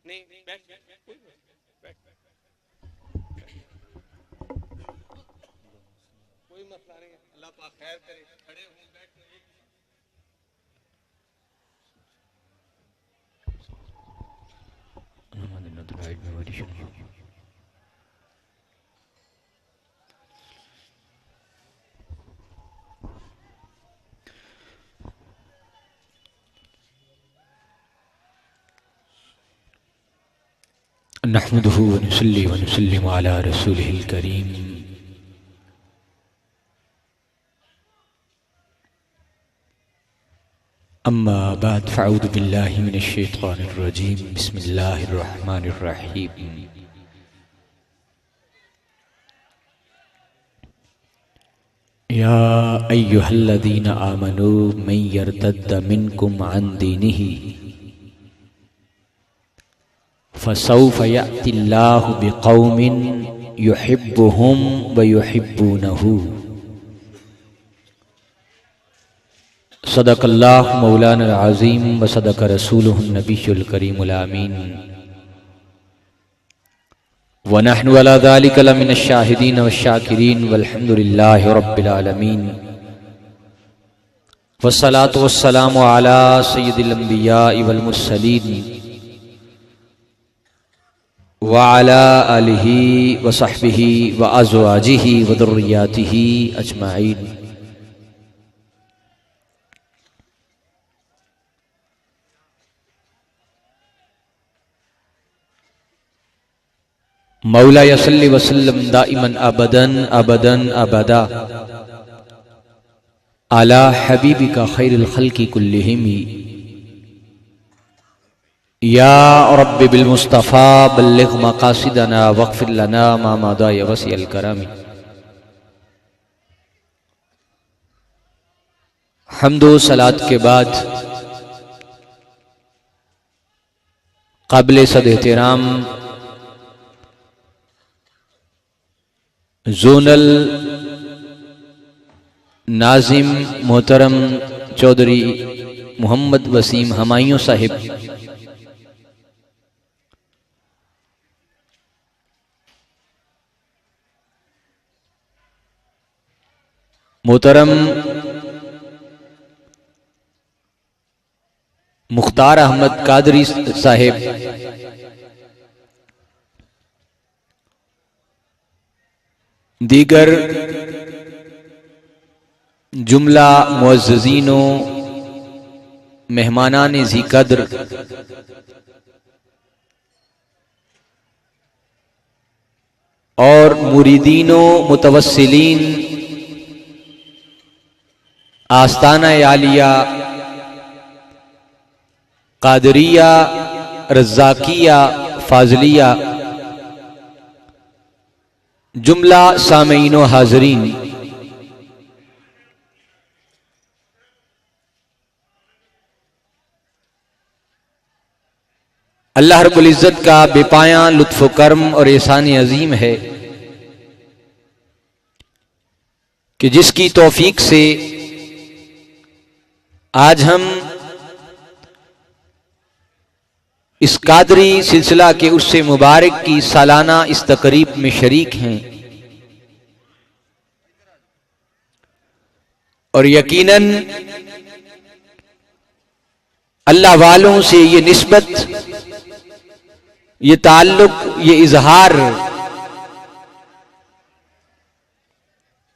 نہیں بیٹھ کوئی مسئلہ نہیں ہے، اللہ پاک خیر کرے، کھڑے ہوں بیٹھ نحمده ونصلي ونسلم على رسوله الكريم أما بعد فأعوذ بالله من الشيطان الرجيم بسم الله الرحمن الرحيم يا أيها الذين آمنوا من يرتد منكم عن دينه فسوف يأتي الله بقوم يحبهم ويحبونه صدق الله مولانا العظيم وصدق رسوله النبي الكريم الآمين ونحن على ذلك لمن الشاهدين والشاكرين والحمد لله رب العالمين والصلاة والسلام على سيد الأنبياء والمرسلين وعلى آلہ وصحبہ وازواجہ وذریاتہ اجمعین۔ مولا صلی وسلم دائما ابدا ابدا ابدا علی حبیبک خیر الخلق کلہم یا رب بالمصطفى بلغ مقاصدنا واغفر لنا ما مضى يا وسيع الكرم۔ حمد و صلاة کے بعد قابل صد احترام زونل ناظم محترم چودھری محمد وسیم ہمایوں صاحب، محترم مختار احمد قادری صاحب، دیگر جملہ معززین و مہمانان ذی قدر، اور مریدین و متوسلین آستانہ عالیہ قادریہ رزاقیہ فاضلیہ، جملہ سامعین و حاضرین، اللہ رب العزت کا بے پایاں لطف و کرم اور احسان عظیم ہے کہ جس کی توفیق سے آج ہم اس قادری سلسلہ کے عرس مبارک کی سالانہ اس تقریب میں شریک ہیں، اور یقیناً اللہ والوں سے یہ نسبت، یہ تعلق، یہ اظہار،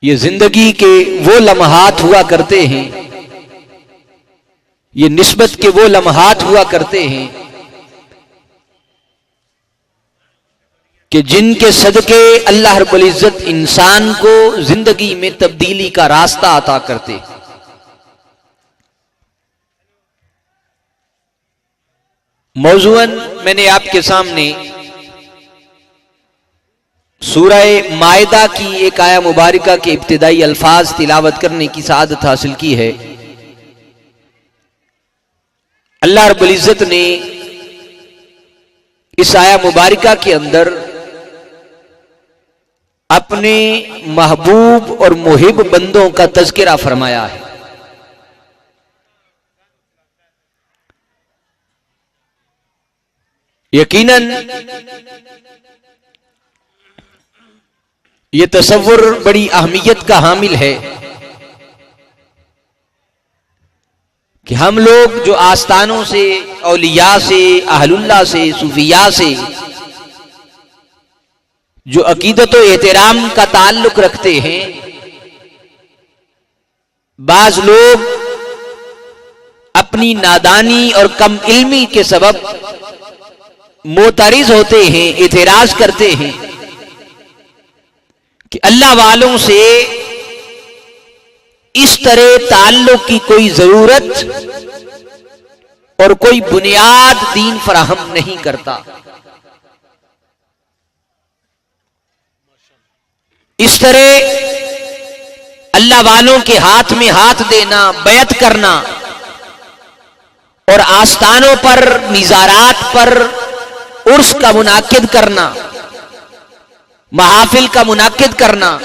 یہ زندگی کے وہ لمحات ہوا کرتے ہیں، یہ نسبت کے وہ لمحات ہوا کرتے ہیں کہ جن کے صدقے اللہ رب العزت انسان کو زندگی میں تبدیلی کا راستہ عطا کرتے۔ موضوعاً میں نے آپ کے سامنے سورہ مائدہ کی ایک آیہ مبارکہ کے ابتدائی الفاظ تلاوت کرنے کی سعادت حاصل کی ہے۔ اللہ رب العزت نے اس آیہ مبارکہ کے اندر اپنے محبوب اور محب بندوں کا تذکرہ فرمایا ہے۔ یقیناً یہ تصور بڑی اہمیت کا حامل ہے کہ ہم لوگ جو آستانوں سے، اولیاء سے، اہل اللہ سے، صوفیاء سے جو عقیدت و احترام کا تعلق رکھتے ہیں، بعض لوگ اپنی نادانی اور کم علمی کے سبب معترض ہوتے ہیں، اعتراض کرتے ہیں کہ اللہ والوں سے اس طرح تعلق کی کوئی ضرورت اور کوئی بنیاد دین فراہم نہیں کرتا۔ اس طرح اللہ والوں کے ہاتھ میں ہاتھ دینا، بیعت کرنا اور آستانوں پر، نظارات پر عرس کا منعقد کرنا، محافل کا منعقد کرنا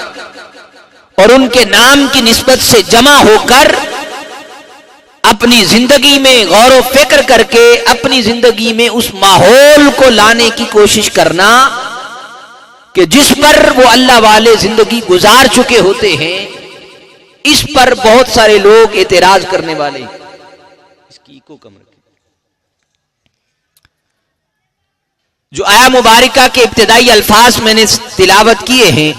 اور ان کے نام کی نسبت سے جمع ہو کر اپنی زندگی میں غور و فکر کر کے اپنی زندگی میں اس ماحول کو لانے کی کوشش کرنا کہ جس پر وہ اللہ والے زندگی گزار چکے ہوتے ہیں، اس پر بہت سارے لوگ اعتراض کرنے والے ہیں۔ اس کی کو کم رکھیں۔ جو آیا مبارکہ کے ابتدائی الفاظ میں نے تلاوت کیے ہیں،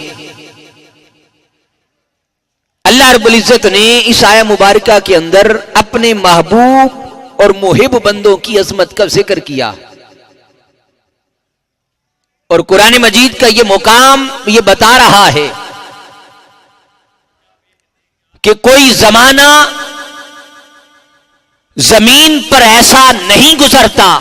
اللہ رب العزت نے اس آیا مبارکہ کے اندر اپنے محبوب اور محب بندوں کی عظمت کا ذکر کیا، اور قرآن مجید کا یہ مقام یہ بتا رہا ہے کہ کوئی زمانہ زمین پر ایسا نہیں گزرتا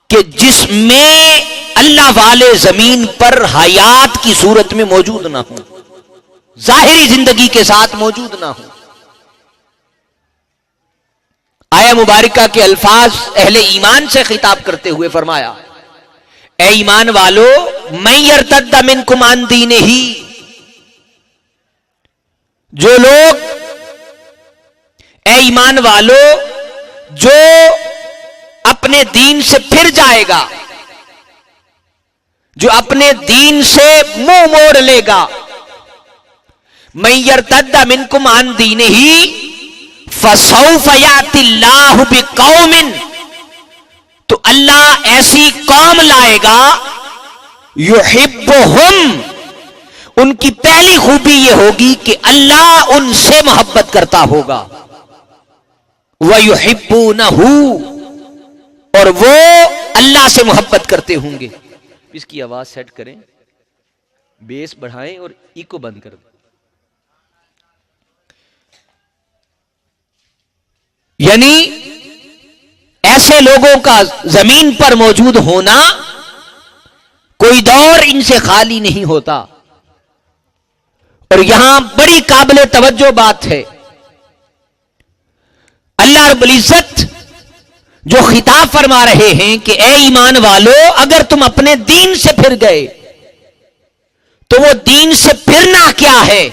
کہ جس میں اللہ والے زمین پر حیات کی صورت میں موجود نہ ہوں، ظاہری زندگی کے ساتھ موجود نہ ہوں۔ آیا مبارکہ کے الفاظ اہل ایمان سے خطاب کرتے ہوئے فرمایا، اے ایمان والو، من یرتد منکم عن دینہ، جو لوگ، اے ایمان والو جو اپنے دین سے پھر جائے گا، جو اپنے دین سے منہ موڑ لے گا، من یرتد منکم عن دینہ فسوف یأتی اللہ بقوم، تو اللہ ایسی قوم لائے گا یحبہم، ان کی پہلی خوبی یہ ہوگی کہ اللہ ان سے محبت کرتا ہوگا، وَيُحِبُّونَهُ، اور وہ اللہ سے محبت کرتے ہوں گے۔ اس کی آواز سیٹ کریں، بیس بڑھائیں اور ایکو بند کر دیں۔ یعنی ایسے لوگوں کا زمین پر موجود ہونا کوئی دور ان سے خالی نہیں ہوتا۔ اور یہاں بڑی قابل توجہ بات ہے، اللہ رب العزت جو خطاب فرما رہے ہیں کہ اے ایمان والو، اگر تم اپنے دین سے پھر گئے تو وہ دین سے پھرنا کیا ہے؟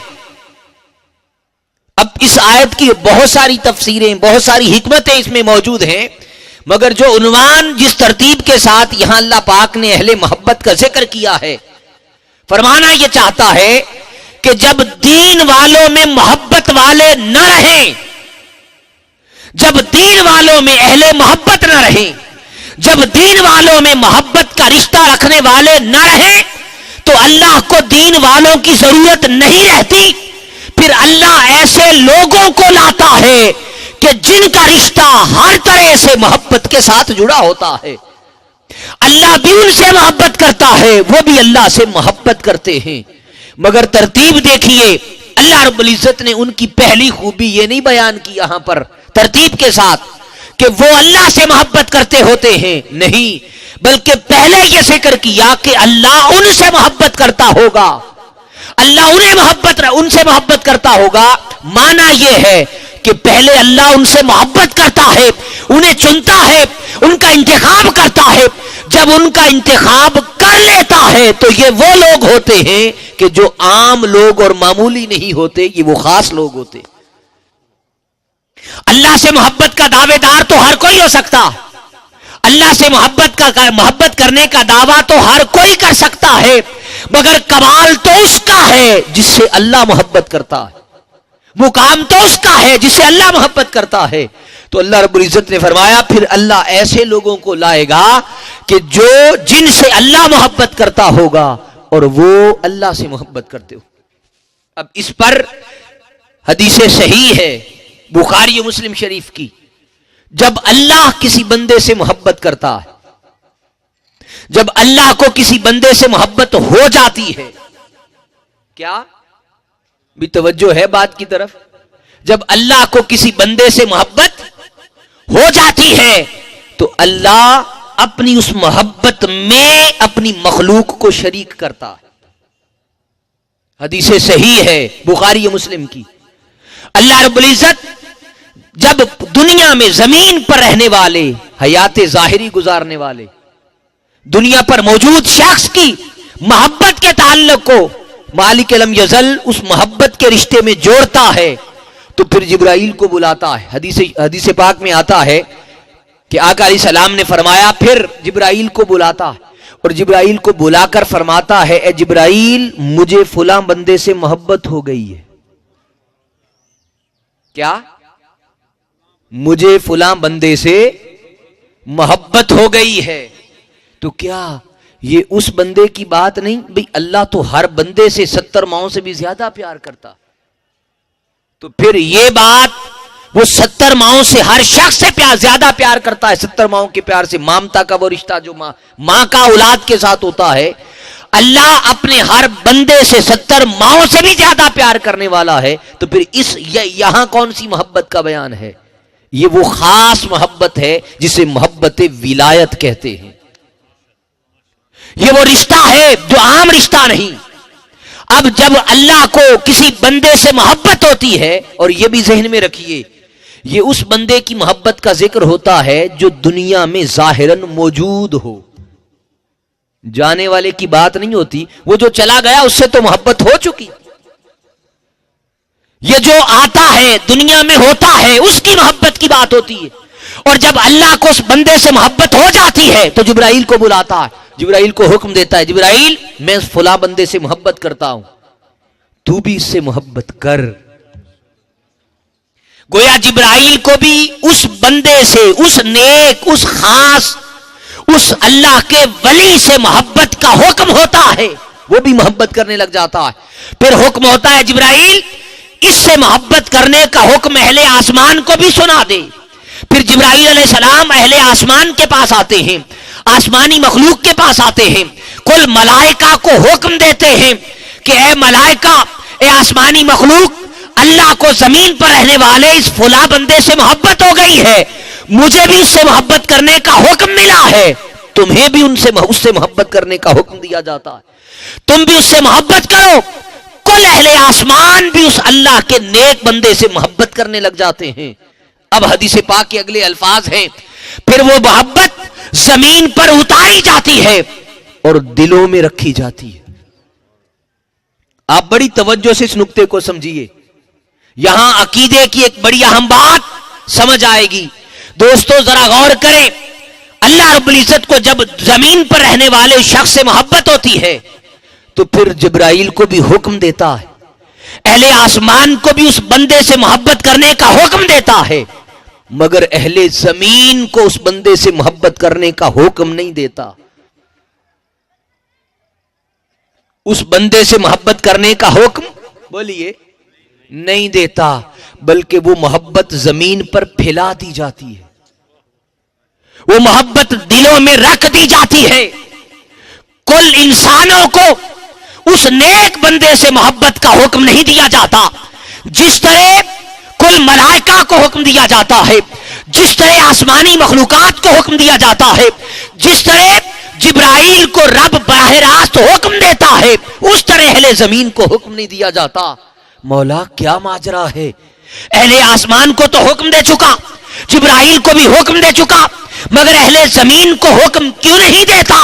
اب اس آیت کی بہت ساری تفسیریں، بہت ساری حکمتیں اس میں موجود ہیں، مگر جو عنوان جس ترتیب کے ساتھ یہاں اللہ پاک نے اہل محبت کا ذکر کیا ہے، فرمانا یہ چاہتا ہے کہ جب دین والوں میں محبت والے نہ رہیں، جب دین والوں میں اہل محبت نہ رہیں، جب دین والوں میں محبت کا رشتہ رکھنے والے نہ رہیں، تو اللہ کو دین والوں کی ضرورت نہیں رہتی۔ پھر اللہ ایسے لوگوں کو لاتا ہے کہ جن کا رشتہ ہر طرح سے محبت کے ساتھ جڑا ہوتا ہے، اللہ بھی ان سے محبت کرتا ہے، وہ بھی اللہ سے محبت کرتے ہیں۔ مگر ترتیب دیکھیے، اللہ رب العزت نے ان کی پہلی خوبی یہ نہیں بیان کی یہاں پر ترتیب کے ساتھ کہ وہ اللہ سے محبت کرتے ہوتے ہیں، نہیں، بلکہ پہلے یہ ذکر کیا کہ اللہ ان سے محبت کرتا ہوگا، اللہ ان سے محبت کرتا ہوگا۔ معنی یہ ہے کہ پہلے اللہ ان سے محبت کرتا ہے، انہیں چنتا ہے، ان کا انتخاب کرتا ہے۔ جب ان کا انتخاب کر لیتا ہے تو یہ وہ لوگ ہوتے ہیں کہ جو عام لوگ اور معمولی نہیں ہوتے، یہ وہ خاص لوگ ہوتے۔ اللہ سے محبت کا دعوے دار تو ہر کوئی ہو سکتا، اللہ سے محبت کرنے کا دعویٰ تو ہر کوئی کر سکتا ہے، مگر کمال تو اس کا ہے جس سے اللہ محبت کرتا ہے، مقام تو اس کا ہے جس سے اللہ محبت کرتا ہے۔ تو اللہ رب العزت نے فرمایا پھر اللہ ایسے لوگوں کو لائے گا کہ جن سے اللہ محبت کرتا ہوگا اور وہ اللہ سے محبت کرتے ہو۔ اب اس پر حدیث صحیح ہے بخاری و مسلم شریف کی، جب اللہ کسی بندے سے محبت کرتا ہے، جب اللہ کو کسی بندے سے محبت ہو جاتی ہے، کیا بھی توجہ ہے بات کی طرف؟ جب اللہ کو کسی بندے سے محبت ہو جاتی ہے تو اللہ اپنی اس محبت میں اپنی مخلوق کو شریک کرتا ہے۔ حدیث صحیح ہے بخاری و مسلم کی، اللہ رب العزت جب دنیا میں زمین پر رہنے والے، حیات ظاہری گزارنے والے، دنیا پر موجود شخص کی محبت کے تعلق کو مالک لم یزل اس محبت کے رشتے میں جوڑتا ہے تو پھر جبرائیل کو بلاتا ہے۔ حدیث پاک میں آتا ہے کہ آقا علیہ السلام نے فرمایا پھر جبرائیل کو بلاتا ہے اور جبرائیل کو بلا کر فرماتا ہے اے جبرائیل مجھے فلاں بندے سے محبت ہو گئی ہے۔ کیا؟ مجھے فلاں بندے سے محبت ہو گئی ہے۔ تو کیا یہ اس بندے کی بات نہیں؟ بھئی اللہ تو ہر بندے سے 70 ماؤں سے بھی زیادہ پیار کرتا، تو پھر یہ بات وہ 70 ماؤں سے ہر شخص سے زیادہ پیار کرتا ہے، 70 ماؤں کے پیار سے مامتا کا وہ رشتہ جو ماں کا اولاد کے ساتھ ہوتا ہے، اللہ اپنے ہر بندے سے 70 ماؤں سے بھی زیادہ پیار کرنے والا ہے، تو پھر یہاں کون سی محبت کا بیان ہے؟ یہ وہ خاص محبت ہے جسے محبت ولایت کہتے ہیں۔ یہ وہ رشتہ ہے جو عام رشتہ نہیں۔ اب جب اللہ کو کسی بندے سے محبت ہوتی ہے، اور یہ بھی ذہن میں رکھیے یہ اس بندے کی محبت کا ذکر ہوتا ہے جو دنیا میں ظاہراً موجود ہو، جانے والے کی بات نہیں ہوتی، وہ جو چلا گیا اس سے تو محبت ہو چکی، یہ جو آتا ہے دنیا میں ہوتا ہے اس کی محبت کی بات ہوتی ہے۔ اور جب اللہ کو اس بندے سے محبت ہو جاتی ہے تو جبرائیل کو بلاتا ہے، جبرائیل کو حکم دیتا ہے جبرائیل میں فلاں بندے سے محبت کرتا ہوں، تو بھی اس سے محبت کر۔ گویا جبرائیل کو بھی اس بندے سے، اس نیک، اس خاص، اس اللہ کے ولی سے محبت کا حکم ہوتا ہے، وہ بھی محبت کرنے لگ جاتا ہے۔ پھر حکم ہوتا ہے جبرائیل اس سے محبت کرنے کا حکم اہل آسمان کو بھی سنا دے۔ پھر جبرائیل علیہ السلام اہل آسمان کے پاس آتے ہیں، آسمانی مخلوق کے پاس آتے ہیں، کل ملائکہ کو حکم دیتے ہیں کہ اے ملائکہ، اے آسمانی مخلوق، اللہ کو زمین پر رہنے والے اس فلاں بندے سے محبت ہو گئی ہے، مجھے بھی اس سے محبت کرنے کا حکم ملا ہے، تمہیں بھی اس سے محبت کرنے کا حکم دیا جاتا ہے، تم بھی اس سے محبت کرو۔ کل اہل آسمان بھی اس اللہ کے نیک بندے سے محبت کرنے لگ جاتے ہیں۔ اب حدیث پاک کے اگلے الفاظ ہیں پھر وہ محبت زمین پر اتاری جاتی ہے اور دلوں میں رکھی جاتی ہے۔ آپ بڑی توجہ سے اس نقطے کو سمجھیے، یہاں عقیدے کی ایک بڑی اہم بات سمجھ آئے گی۔ دوستو ذرا غور کریں، اللہ رب العزت کو جب زمین پر رہنے والے شخص سے محبت ہوتی ہے تو پھر جبرائیل کو بھی حکم دیتا ہے، اہل آسمان کو بھی اس بندے سے محبت کرنے کا حکم دیتا ہے، مگر اہل زمین کو اس بندے سے محبت کرنے کا حکم نہیں دیتا۔ اس بندے سے محبت کرنے کا حکم بولیے نہیں دیتا، بلکہ وہ محبت زمین پر پھیلا دی جاتی ہے، وہ محبت دلوں میں رکھ دی جاتی ہے۔ کل انسانوں کو اس نیک بندے سے محبت کا حکم نہیں دیا جاتا، جس طرح کل ملائکہ کو حکم دیا جاتا ہے، جس طرح آسمانی مخلوقات کو حکم دیا جاتا ہے، جس طرح جبرائیل کو رب براہ راست حکم دیتا ہے، اس طرح اہل زمین کو حکم نہیں دیا جاتا۔ مولا کیا ماجرا ہے، اہل آسمان کو تو حکم دے چکا، جبرائیل کو بھی حکم دے چکا، مگر اہل زمین کو حکم کیوں نہیں دیتا؟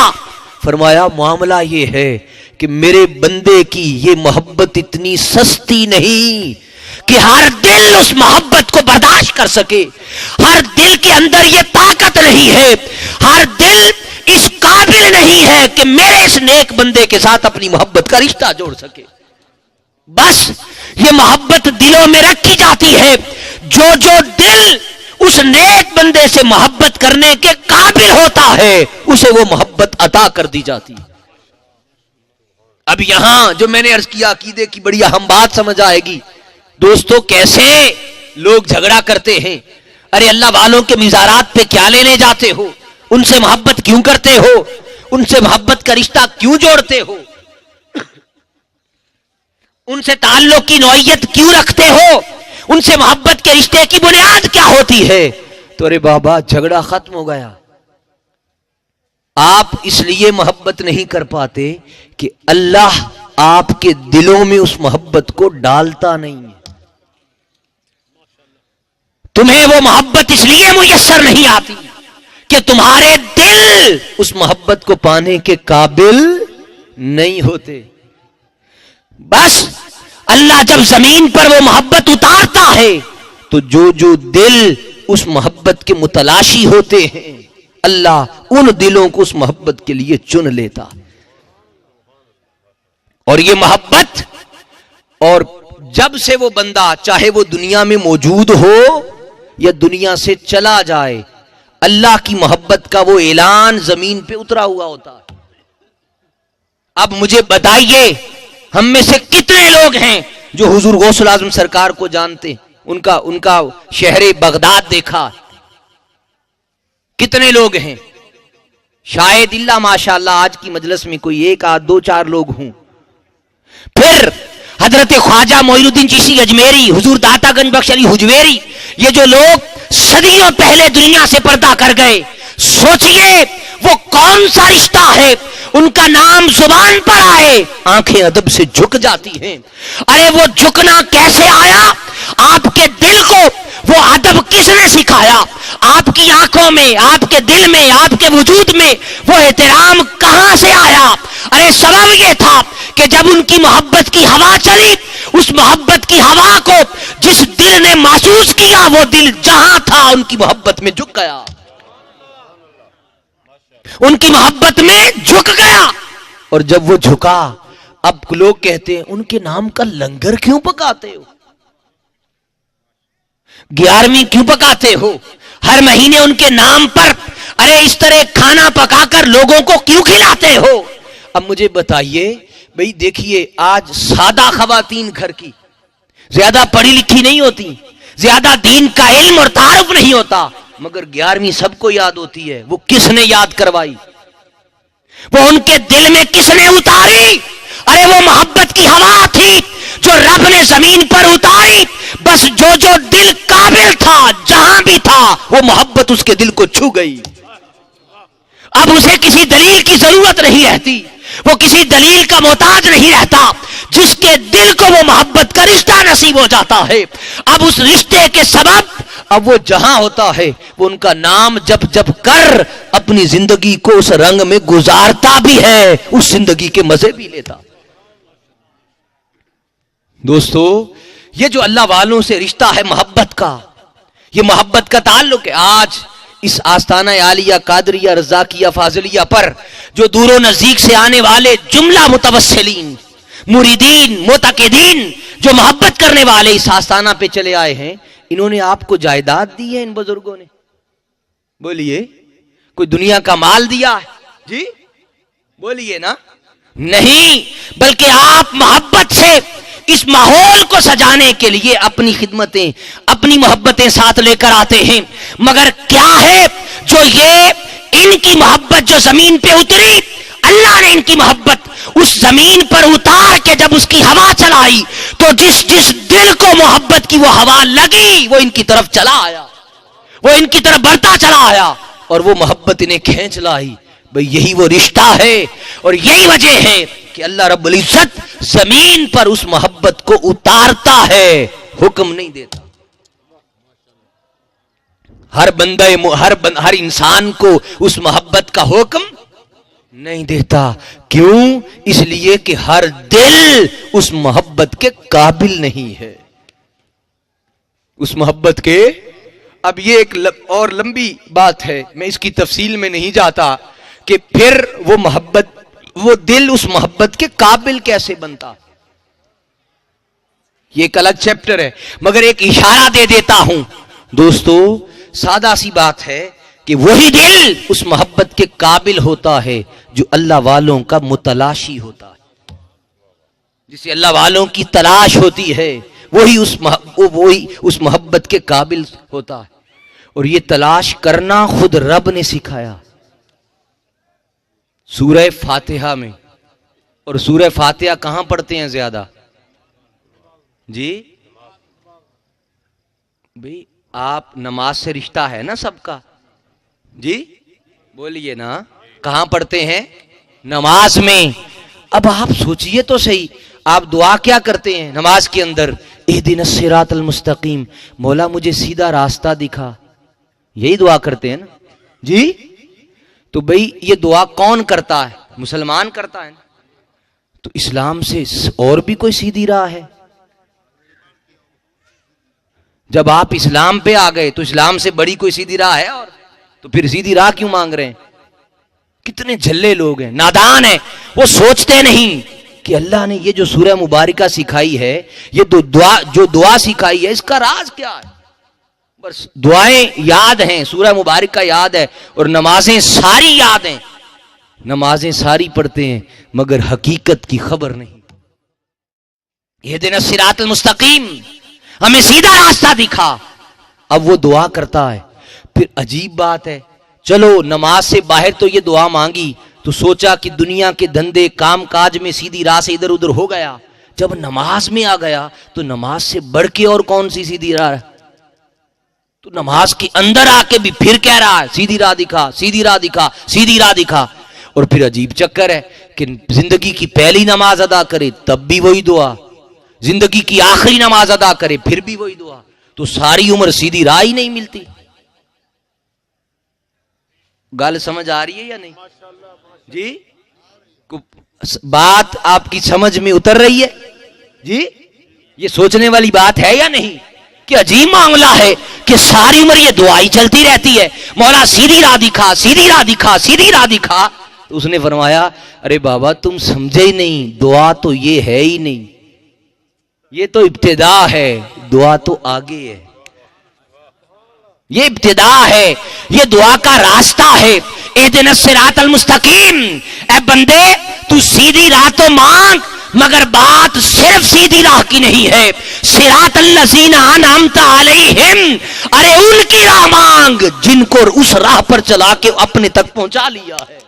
فرمایا معاملہ یہ ہے کہ میرے بندے کی یہ محبت اتنی سستی نہیں کہ ہر دل اس محبت کو برداشت کر سکے، ہر دل کے اندر یہ طاقت نہیں ہے، ہر ہے کہ میرے اس نیک بندے کے ساتھ اپنی محبت کا رشتہ جوڑ سکے. بس یہ محبت دلوں میں رکھی جاتی ہے. جو دل اس نیک بندے سے محبت کرنے کے قابل ہوتا ہے اسے وہ محبت عطا کر دی جاتی ہے. اب یہاں جو میں نے عرض کیا عقیدے کی بڑی اہم بات سمجھ آئے گی. دوستو کیسے لوگ جھگڑا کرتے ہیں. ارے اللہ والوں کے مزارات پہ کیا لینے جاتے ہو؟ ان سے محبت کیوں کرتے ہو؟ ان سے محبت کا رشتہ کیوں جوڑتے ہو؟ ان سے تعلق کی نوعیت کیوں رکھتے ہو؟ ان سے محبت کے رشتے کی بنیاد کیا ہوتی ہے؟ تو ارے بابا جھگڑا ختم ہو گیا. آپ اس لیے محبت نہیں کر پاتے کہ اللہ آپ کے دلوں میں اس محبت کو ڈالتا نہیں ہے. تمہیں وہ محبت اس لیے میسر نہیں آتی کہ تمہارے دل اس محبت کو پانے کے قابل نہیں ہوتے. بس اللہ جب زمین پر وہ محبت اتارتا ہے تو جو دل اس محبت کے متلاشی ہوتے ہیں اللہ ان دلوں کو اس محبت کے لیے چن لیتا. اور یہ محبت، اور جب سے وہ بندہ چاہے وہ دنیا میں موجود ہو یا دنیا سے چلا جائے، اللہ کی محبت کا وہ اعلان زمین پہ اترا ہوا ہوتا ہے. اب مجھے بتائیے ہم میں سے کتنے لوگ ہیں جو حضور غوث الاعظم سرکار کو جانتے، ان کا شہر بغداد دیکھا؟ کتنے لوگ ہیں؟ شاید اللہ ماشاء اللہ آج کی مجلس میں کوئی ایک آدھ دو چار لوگ ہوں. پھر حضرت خواجہ معین الدین چشتی اجمیری، حضور داتا گنج بخش علی حجویری، یہ جو لوگ صدیوں پہلے دنیا سے پردہ کر گئے، سوچئے وہ کون سا رشتہ ہے ان کا نام زبان پر آئے آنکھیں ادب سے جھک جاتی ہیں. ارے وہ جھکنا کیسے آیا؟ آپ کے دل کو وہ ادب کس نے سکھایا؟ آپ کی آنکھوں میں، آپ کے دل میں، آپ کے وجود میں وہ احترام کہاں سے آیا؟ ارے سبب یہ تھا کہ جب ان کی محبت کی ہوا چلی، اس محبت کی ہوا کو جس دل نے محسوس کیا وہ دل جہاں تھا ان کی محبت میں جھک گیا، ان کی محبت میں جھک گیا. اور جب وہ جھکا، اب لوگ کہتے ہیں ان کے نام کا لنگر کیوں پکاتے ہو؟ 11ویں کیوں پکاتے ہو؟ ہر مہینے ان کے نام پر ارے اس طرح کھانا پکا کر لوگوں کو کیوں کھلاتے ہو؟ اب مجھے بتائیے بھئی، دیکھیے آج سادہ خواتین گھر کی زیادہ پڑھی لکھی نہیں ہوتی، زیادہ دین کا علم اور تعارف نہیں ہوتا، مگر 11ویں سب کو یاد ہوتی ہے. وہ کس نے یاد کروائی؟ وہ ان کے دل میں کس نے اتاری؟ ارے وہ محبت کی ہوا تھی جو رب نے زمین پر اتاری. بس جو دل قابل تھا جہاں بھی تھا وہ محبت اس کے دل کو چھو گئی. اب اسے کسی دلیل کی ضرورت نہیں رہتی، وہ کسی دلیل کا محتاج نہیں رہتا. جس کے دل کو وہ محبت کا رشتہ نصیب ہو جاتا ہے، اب اس رشتے کے سبب اب وہ جہاں ہوتا ہے وہ ان کا نام جپ جپ کر اپنی زندگی کو اس رنگ میں گزارتا بھی ہے، اس زندگی کے مزے بھی لیتا. دوستو یہ جو اللہ والوں سے رشتہ ہے محبت کا، یہ محبت کا تعلق ہے. آج اس آستانہ عالیہ قادریہ رزاقیہ فاضلیہ پر جو دور و نزدیک سے آنے والے جملہ متوسلین، مریدین، معتقدین، جو محبت کرنے والے اس آستانہ پہ چلے آئے ہیں، انہوں نے آپ کو جائیداد دی ہے؟ ان بزرگوں نے بولیے کوئی دنیا کا مال دیا ہے؟ جی بولیے نا. نہیں، بلکہ آپ محبت سے اس ماحول کو سجانے کے لیے اپنی خدمتیں، اپنی محبتیں ساتھ لے کر آتے ہیں. مگر کیا ہے جو یہ ان کی محبت جو زمین پہ اتری، اللہ نے ان کی محبت اس زمین پر اتار کے جب اس کی ہوا چلائی تو جس دل کو محبت کی وہ ہوا لگی وہ ان کی طرف چلا آیا، وہ ان کی طرف بڑھتا چلا آیا اور وہ محبت انہیں کھینچ لائی. بھئی یہی وہ رشتہ ہے اور یہی وجہ ہے کہ اللہ رب العزت زمین پر اس محبت کو اتارتا ہے، حکم نہیں دیتا. ہر انسان کو اس محبت کا حکم نہیں دیتا. کیوں؟ اس لیے کہ ہر دل اس محبت کے قابل نہیں ہے، اس محبت کے. اب یہ ایک اور لمبی بات ہے، میں اس کی تفصیل میں نہیں جاتا. کہ پھر وہ محبت، وہ دل اس محبت کے قابل کیسے بنتا. یہ ایک الگ چیپٹر ہے، مگر ایک اشارہ دے دیتا ہوں دوستو. سادہ سی بات ہے کہ وہی دل اس محبت کے قابل ہوتا ہے جو اللہ والوں کا متلاشی ہوتا ہے. جسے اللہ والوں کی تلاش ہوتی ہے وہی اس محبت کے قابل ہوتا ہے. اور یہ تلاش کرنا خود رب نے سکھایا سورہ فاتحہ میں. اور سورہ فاتحہ کہاں پڑھتے ہیں زیادہ؟ جی بھئی آپ نماز سے رشتہ ہے نا سب کا؟ جی بولیے نا، کہاں پڑھتے ہیں؟ نماز میں. اب آپ سوچئے تو صحیح، آپ دعا کیا کرتے ہیں نماز کے اندر؟ اہدنا الصراط المستقیم، مولا مجھے سیدھا راستہ دکھا. یہی دعا کرتے ہیں نا جی؟ تو بھئی یہ دعا کون کرتا ہے؟ مسلمان کرتا ہے نا. تو اسلام سے اور بھی کوئی سیدھی راہ ہے؟ جب آپ اسلام پہ آ گئے تو اسلام سے بڑی کوئی سیدھی راہ ہے؟ اور تو پھر سیدھی راہ کیوں مانگ رہے ہیں؟ کتنے جھلے لوگ ہیں، نادان ہیں، وہ سوچتے نہیں کہ اللہ نے یہ جو سورہ مبارکہ سکھائی ہے، یہ جو دعا سکھائی ہے، اس کا راز کیا ہے؟ بس دعائیں یاد ہیں، سورہ مبارکہ یاد ہے، اور نمازیں ساری یاد ہیں، نمازیں ساری پڑھتے ہیں، مگر حقیقت کی خبر نہیں. اہدنا الصراط المستقیم، ہمیں سیدھا راستہ دکھا. اب وہ دعا کرتا ہے. پھر عجیب بات ہے، چلو نماز سے باہر تو یہ دعا مانگی تو سوچا کہ دنیا کے دھندے کام کاج میں سیدھی راہ سے ادھر ادھر ہو گیا. جب نماز میں آ گیا تو نماز سے بڑھ کے اور کون سی سیدھی راہ ہے؟ تو نماز کے اندر آ کے بھی پھر کہہ رہا ہے سیدھی راہ دکھا، سیدھی راہ دکھا، سیدھی راہ دکھا. اور پھر عجیب چکر ہے کہ زندگی کی پہلی نماز ادا کرے تب بھی وہی دعا، زندگی کی آخری نماز ادا کرے پھر بھی وہی دعا. تو ساری عمر سیدھی راہ ہی نہیں ملتی. گل سمجھ آ رہی ہے یا نہیں جی؟ بات آپ کی سمجھ میں اتر رہی ہے جی؟ یہ سوچنے والی بات ہے یا نہیں کہ عجیب معاملہ ہے کہ ساری عمر یہ دعائی چلتی رہتی ہے، مولا سیدھی راہ دکھا، سیدھی راہ دکھا، سیدھی راہ دکھا. تو اس نے فرمایا ارے بابا تم سمجھے ہی نہیں، دعا تو یہ ہے ہی نہیں، یہ تو ابتدا ہے، دعا تو آگے ہے. یہ ابتدا ہے، یہ دعا کا راستہ ہے. اہدنا الصراط المستقیم، اے بندے تو سیدھی راہ تو مانگ، مگر بات صرف سیدھی راہ کی نہیں ہے. صراط الذین انعمت علیہم، ارے ان کی راہ مانگ جن کو اس راہ پر چلا کے اپنے تک پہنچا لیا ہے.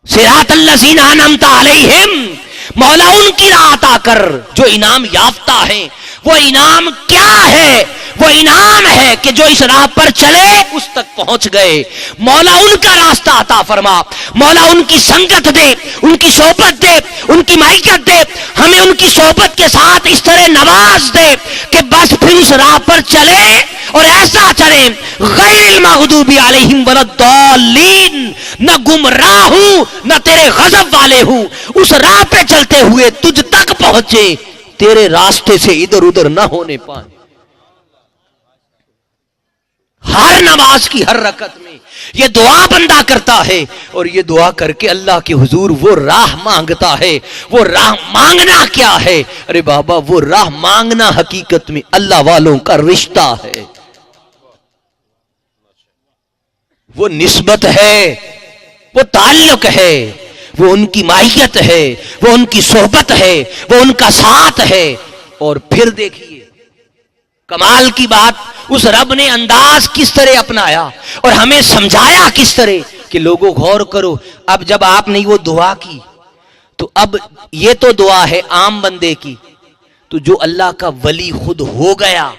صراط الذین انعمت علیہم، مولا ان کی راہ عطا کر جو انعام یافتہ ہیں. وہ انعام کیا ہے؟ وہ انعام ہے کہ جو اس راہ پر چلے اس تک پہنچ گئے. مولا ان کا راستہ عطا فرما، مولا ان کی سنگت دے، ان کی صحبت دے، ان کی معیت دے. ہمیں ان کی صحبت کے ساتھ اس طرح نواز دے کہ بس پھر اس راہ پر چلے اور ایسا چلے غیر المغضوب علیہم ولا الضالین، نہ گمراہ ہوں نہ تیرے غضب والے ہوں. اس راہ پہ چلتے ہوئے تجھ تک پہنچے، تیرے راستے سے ادھر ادھر نہ ہونے پائے. ہر نماز کی ہر رکعت میں یہ دعا بندہ کرتا ہے، اور یہ دعا کر کے اللہ کے حضور وہ راہ مانگتا ہے. وہ راہ مانگنا کیا ہے؟ ارے بابا وہ راہ مانگنا حقیقت میں اللہ والوں کا رشتہ ہے، وہ نسبت ہے، وہ تعلق ہے، وہ ان کی معیت ہے، وہ ان کی صحبت ہے، وہ ان کا ساتھ ہے. اور پھر دیکھیے کمال کی بات، اس رب نے انداز کس طرح اپنایا اور ہمیں سمجھایا کس طرح کہ لوگوں غور کرو. اب جب آپ نے وہ دعا کی تو اب یہ تو دعا ہے عام بندے کی، تو جو اللہ کا ولی خود ہو گیا،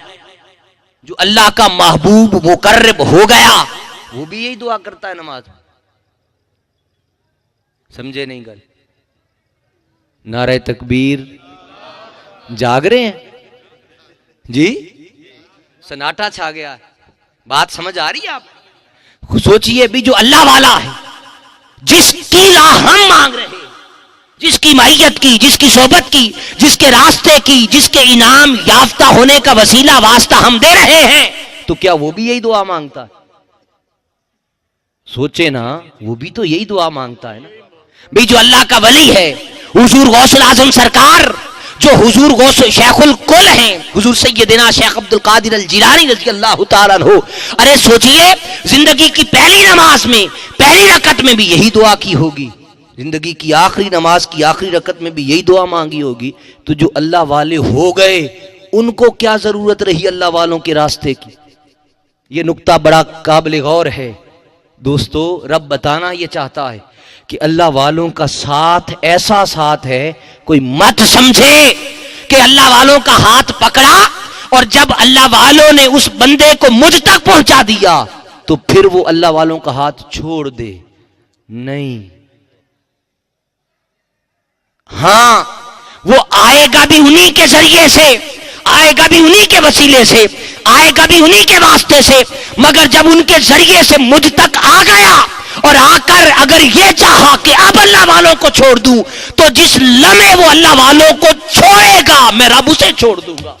جو اللہ کا محبوب مقرب ہو گیا، وہ بھی یہی دعا کرتا ہے نماز میں. سمجھے نہیں گل؟ نعرہ تکبیر، جاگ رہے ہیں جی؟ سناٹا چھا گیا ہے. بات سمجھ آ رہی ہے آپ؟ سوچئے بھی جو اللہ والا ہے، جس کی راہ ہم مانگ رہے ہیں، جس کی معیت کی، جس کی صحبت کی، جس کے راستے کی، جس کے انعام یافتہ ہونے کا وسیلہ واسطہ ہم دے رہے ہیں، تو کیا وہ بھی یہی دعا مانگتا ہے؟ سوچے نا، وہ بھی تو یہی دعا مانگتا ہے نا بھئی. جو اللہ کا ولی ہے حضور غوث الاعظم سرکار، جو حضور غوث شیخ الکل ہیں حضور سیدنا شیخ عبد القادر الجیلانی رضی اللہ تعالیٰ عنہ، ارے سوچئے زندگی کی پہلی نماز میں پہلی رکعت میں بھی یہی دعا کی ہوگی، زندگی کی آخری نماز کی آخری رکعت میں بھی یہی دعا مانگی ہوگی. تو جو اللہ والے ہو گئے ان کو کیا ضرورت رہی اللہ والوں کے راستے کی؟ یہ نقطہ بڑا قابل غور ہے دوستو. رب بتانا یہ چاہتا ہے کہ اللہ والوں کا ساتھ ایسا ساتھ ہے، کوئی مت سمجھے کہ اللہ والوں کا ہاتھ پکڑا اور جب اللہ والوں نے اس بندے کو مجھ تک پہنچا دیا تو پھر وہ اللہ والوں کا ہاتھ چھوڑ دے. نہیں، ہاں وہ آئے گا بھی انہی کے ذریعے سے، آئے گا بھی انہی کے وسیلے سے، آئے گا بھی انہی کے واسطے سے، مگر جب ان کے ذریعے سے مجھ تک آ گیا اور آ کر اگر یہ چاہا کہ اب اللہ والوں کو چھوڑ دوں تو جس لمحے وہ اللہ والوں کو چھوڑے گا میں رب اسے چھوڑ دوں گا.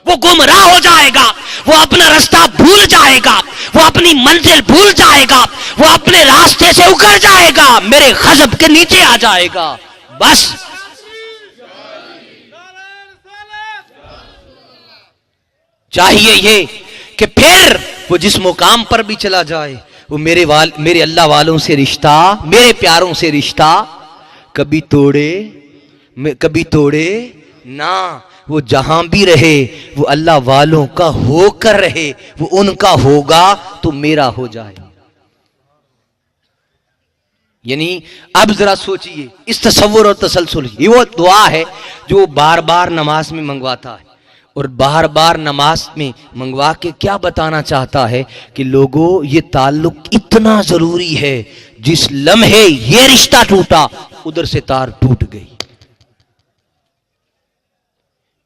وہ گمراہ ہو جائے گا، وہ اپنا راستہ بھول جائے گا، وہ اپنی منزل بھول جائے گا، وہ اپنے راستے سے اکھڑ جائے گا، میرے غضب کے نیچے آ جائے گا. بس چاہیے یہ کہ پھر وہ جس مقام پر بھی چلا جائے وہ میرے اللہ والوں سے رشتہ، میرے پیاروں سے رشتہ کبھی توڑے نہ. وہ جہاں بھی رہے وہ اللہ والوں کا ہو کر رہے، وہ ان کا ہوگا تو میرا ہو جائے. یعنی اب ذرا سوچئے اس تصور اور تسلسل. یہ وہ دعا ہے جو بار بار نماز میں منگواتا ہے، اور بار بار نماز میں منگوا کے کیا بتانا چاہتا ہے کہ لوگوں یہ تعلق اتنا ضروری ہے، جس لمحے یہ رشتہ ٹوٹا ادھر سے تار ٹوٹ گئی.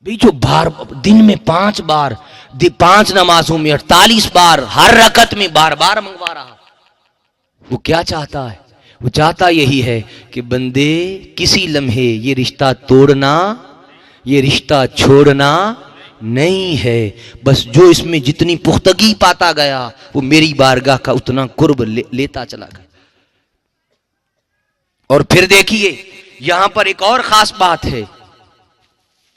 بھی جو دن میں 5 بار 5 نمازوں میں 48 بار ہر رکعت میں بار بار منگوا رہا، وہ کیا چاہتا ہے؟ وہ چاہتا یہی ہے کہ بندے کسی لمحے یہ رشتہ توڑنا، یہ رشتہ چھوڑنا نہیں ہے. بس جو اس میں جتنی پختگی پاتا گیا وہ میری بارگاہ کا اتنا قرب لیتا چلا گیا. اور پھر دیکھیے یہاں پر ایک اور خاص بات ہے.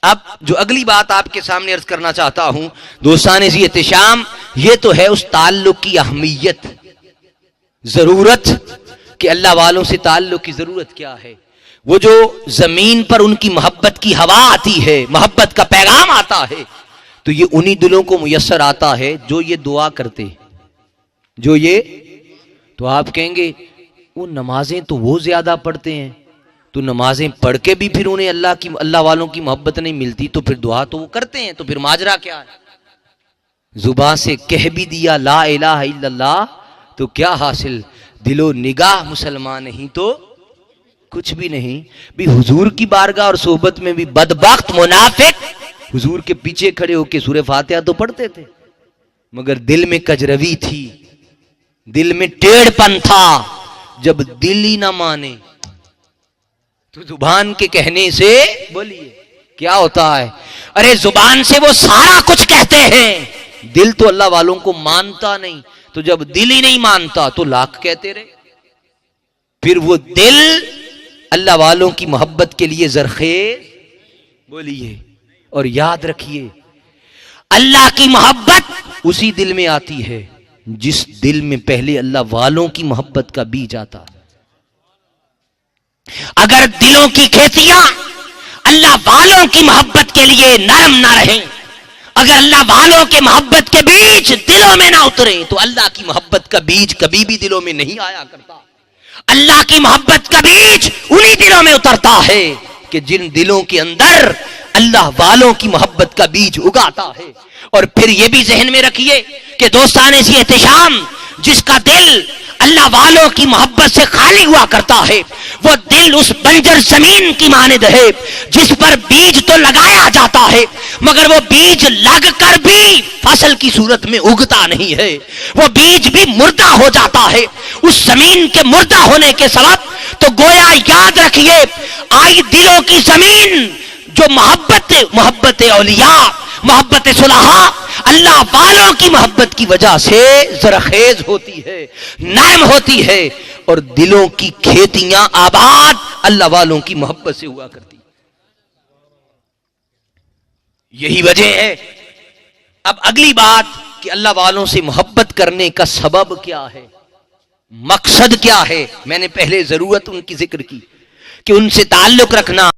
اب جو اگلی بات آپ کے سامنے عرض کرنا چاہتا ہوں دوستان ذی احتشام، یہ تو ہے اس تعلق کی اہمیت، ضرورت کہ اللہ والوں سے تعلق کی ضرورت کیا ہے. وہ جو زمین پر ان کی محبت کی ہوا آتی ہے، محبت کا پیغام آتا ہے، تو یہ انہی دلوں کو میسر آتا ہے جو یہ دعا کرتے، جو یہ تو آپ کہیں گے وہ نمازیں تو وہ زیادہ پڑھتے ہیں، تو نمازیں پڑھ کے بھی پھر انہیں اللہ والوں کی محبت نہیں ملتی، تو پھر دعا تو وہ کرتے ہیں، تو پھر ماجرا کیا ہے؟ زبان سے کہہ بھی دیا لا الہ الا اللہ تو کیا حاصل؟ دل و نگاہ مسلمان نہیں تو کچھ بھی نہیں. بھی حضور کی بارگاہ اور صحبت میں بھی بدبخت منافق حضور کے پیچھے کھڑے ہو کے سورہ فاتحہ تو پڑھتے تھے، مگر دل میں کجروی تھی، دل میں ٹیڑھ پن تھا. جب دل ہی نہ مانے تو زبان کے کہنے سے بولیے کیا ہوتا ہے؟ ارے زبان سے وہ سارا کچھ کہتے ہیں، دل تو اللہ والوں کو مانتا نہیں. تو جب دل ہی نہیں مانتا تو لاکھ کہتے رہے. پھر وہ دل اللہ والوں کی محبت کے لیے زرخیز بولیے. اور یاد رکھیے اللہ کی محبت اسی دل میں آتی ہے جس دل میں پہلے اللہ والوں کی محبت کا بیج آتا. اگر دلوں کی کھیتیاں اللہ والوں کی محبت کے لیے نرم نہ رہیں، اگر اللہ والوں کے محبت کے بیج دلوں میں نہ اترے تو اللہ کی محبت کا بیج کبھی بھی دلوں میں نہیں آیا کرتا. اللہ کی محبت کا بیج انہی دلوں میں اترتا ہے کہ جن دلوں کے اندر اللہ والوں کی محبت کا بیج اگاتا ہے. اور پھر یہ بھی ذہن میں رکھیے کہ دوستان ذی احتشام، جس کا دل اللہ والوں کی محبت سے خالی ہوا کرتا ہے وہ دل اس بنجر زمین کی مانند ہے جس پر بیج تو لگایا جاتا ہے مگر وہ بیج لگ کر بھی فصل کی صورت میں اگتا نہیں ہے، وہ بیج بھی مردہ ہو جاتا ہے. اس زمین کے مردہ ہونے کے سبب تو گویا یاد رکھیے آئی دلوں کی زمین جو محبت اولیاء، محبت صلحاء، اللہ والوں کی محبت کی وجہ سے زرخیز ہوتی ہے، نرم ہوتی ہے، اور دلوں کی کھیتیاں آباد اللہ والوں کی محبت سے ہوا کرتی. یہی وجہ ہے. اب اگلی بات کہ اللہ والوں سے محبت کرنے کا سبب کیا ہے، مقصد کیا ہے. میں نے پہلے ضرورت ان کی ذکر کی کہ ان سے تعلق رکھنا